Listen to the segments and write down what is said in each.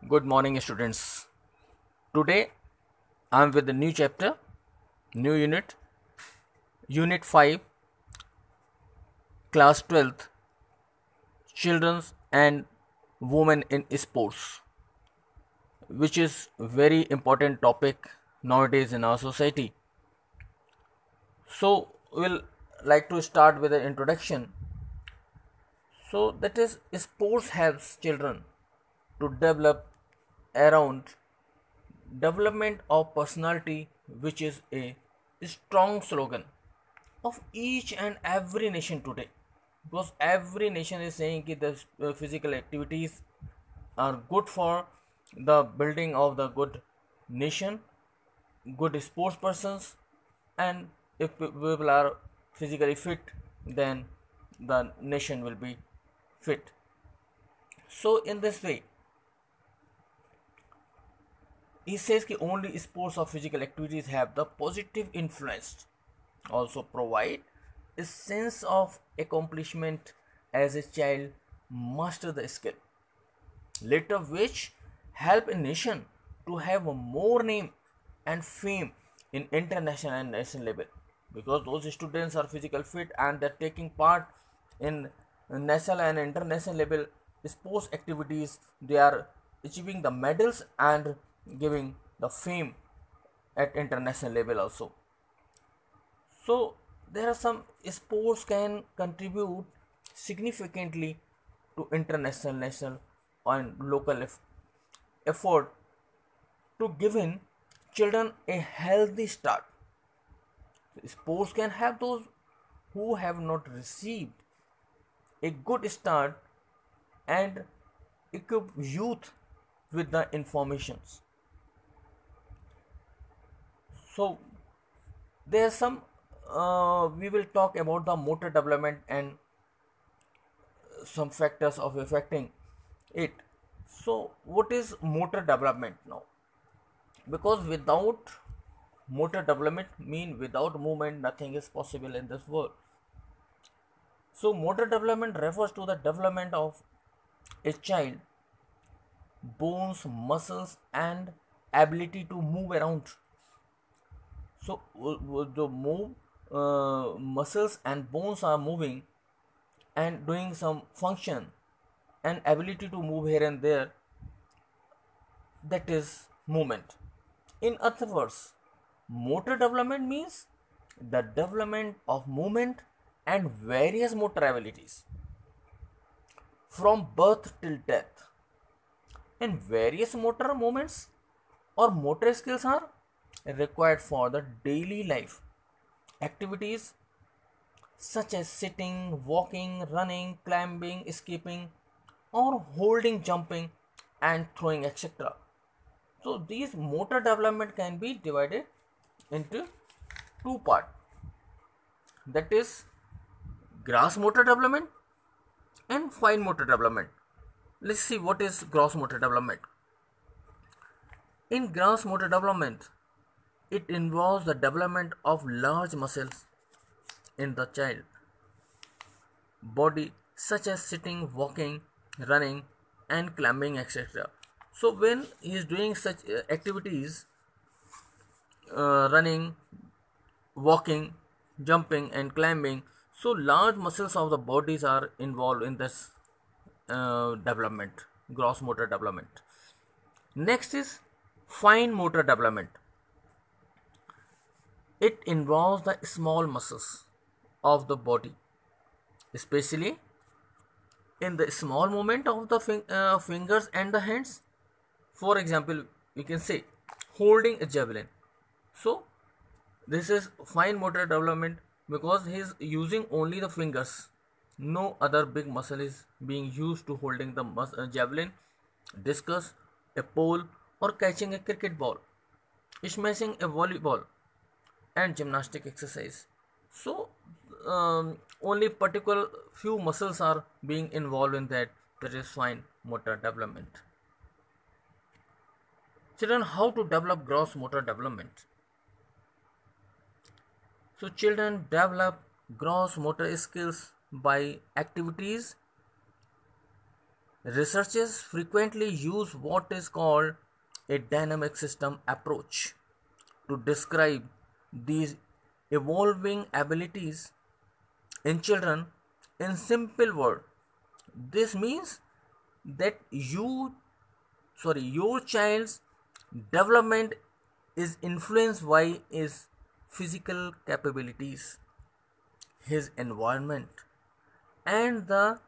Good morning, students. Today I am with a new chapter, new Unit 5, Class 12th, Children's and Women in Sports, which is very important topic nowadays in our society. So we'll like to start with an introduction. So that is, sports helps children to develop around development of personality, which is a strong slogan of each and every nation today, because every nation is saying that the physical activities are good for the building of the good nation, good sports persons, and if people are physically fit, then the nation will be fit. So in this way, he says that only sports or physical activities have the positive influence, also provide a sense of accomplishment as a child master the skill, later which help a nation to have a more name and fame in international and national level, because those students are physical fit and they're taking part in national and international level sports activities. They are achieving the medals and giving the fame at international level also. So there are some sports can contribute significantly to international, national, and local effort to giving children a healthy start. Sports can help those who have not received a good start and equip youth with the informations. So there are some we will talk about the motor development and some factors of affecting it. So what is motor development now? Because without motor development mean without movement nothing is possible in this world. So motor development refers to the development of a child bones, muscles, and ability to move around. So the move muscles and bones are moving and doing some function, and ability to move here and there, that is movement. In other words, motor development means the development of movement and various motor abilities from birth till death, and various motor movements or motor skills are required for the daily life activities such as sitting, walking, running, climbing, skipping, or holding, jumping, and throwing, etc. So these motor development can be divided into two parts. That is gross motor development and fine motor development. Let's see what is gross motor development. In gross motor development, it involves the development of large muscles in the child body such as sitting, walking, running, and climbing, etc. So when he is doing such activities, running, walking, jumping, and climbing, so large muscles of the bodies are involved in this development, gross motor development. Next is fine motor development. It involves the small muscles of the body, especially in the small movement of the fingers and the hands. For example, we can say holding a javelin. So this is fine motor development because he is using only the fingers. No other big muscle is being used to holding the javelin, discus, a pole, or catching a cricket ball, smashing a volleyball, and gymnastic exercise. So only particular few muscles are being involved in that. That is fine motor development. Children, how to develop gross motor development? So children develop gross motor skills by activities Researchers frequently use what is called a dynamic system approach to describe these evolving abilities in children in simple words. This means that your child's development is influenced by his physical capabilities, his environment, and the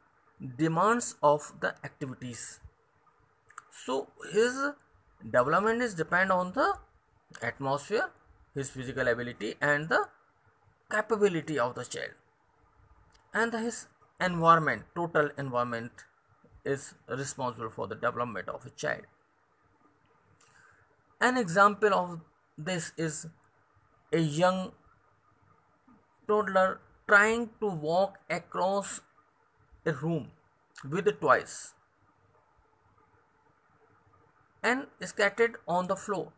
demands of the activities. So his development is depend on the atmosphere, his physical ability, and the capability of the child, and his environment, total environment, is responsible for the development of a child. An example of this is a young toddler trying to walk across a room with toys and scattered on the floor.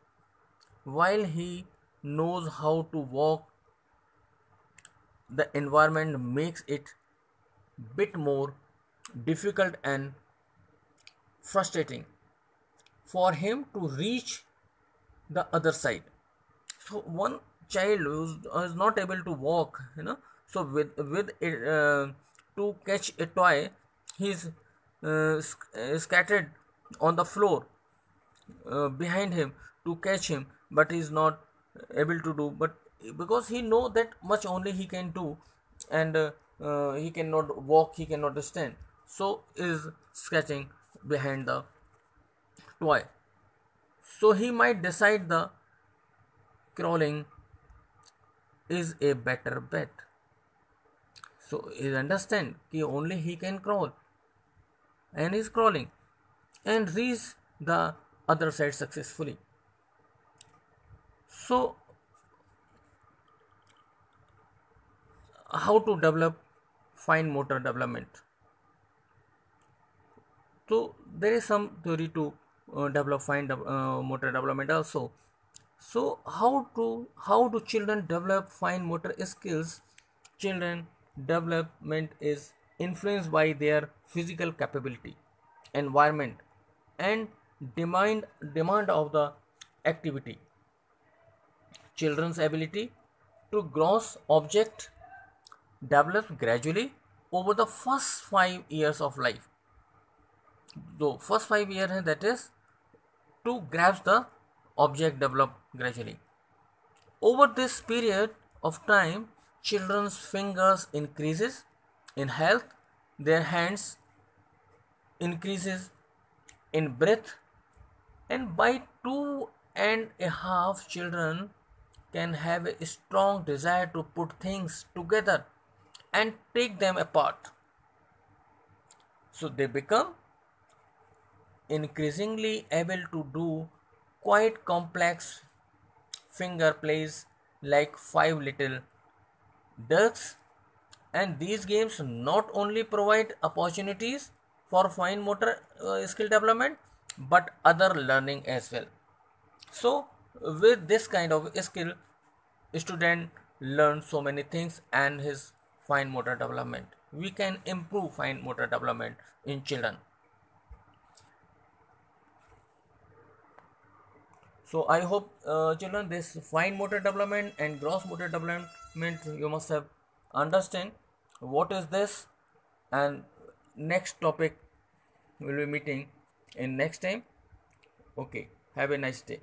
While he knows how to walk, the environment makes it bit more difficult and frustrating for him to reach the other side. So one child is not able to walk, so with it, to catch a toy, he's scattered on the floor behind him to catch him, but he's not able to do, but because he know that much only he can do, and he cannot walk, he cannot stand, so is scratching behind the toy. So he might decide the crawling is a better bet. So he understand कि only he can crawl, and he's crawling and reach the other side successfully. So how to develop fine motor development? So there is some theory to develop fine motor development also. So how do children develop fine motor skills? Children development is influenced by their physical capability, environment, and demand of the activity. Children's ability to grasp object develops gradually over the first 5 years of life. So first 5 years है, that is to grasp the object develop gradually. Over this period of time, children's fingers increases in health, their hands increases in breadth, and by 2.5 children can have a strong desire to put things together and take them apart. So they become increasingly able to do quite complex finger plays like Five Little Ducks, and these games not only provide opportunities for fine motor skill development but other learning as well. So with this kind of skill, student learn so many things, and his fine motor development, we can improve fine motor development in children. So I hope children, this fine motor development and gross motor development you must have understand what is this, and next topic we will be meeting in next time. Okay, have a nice day.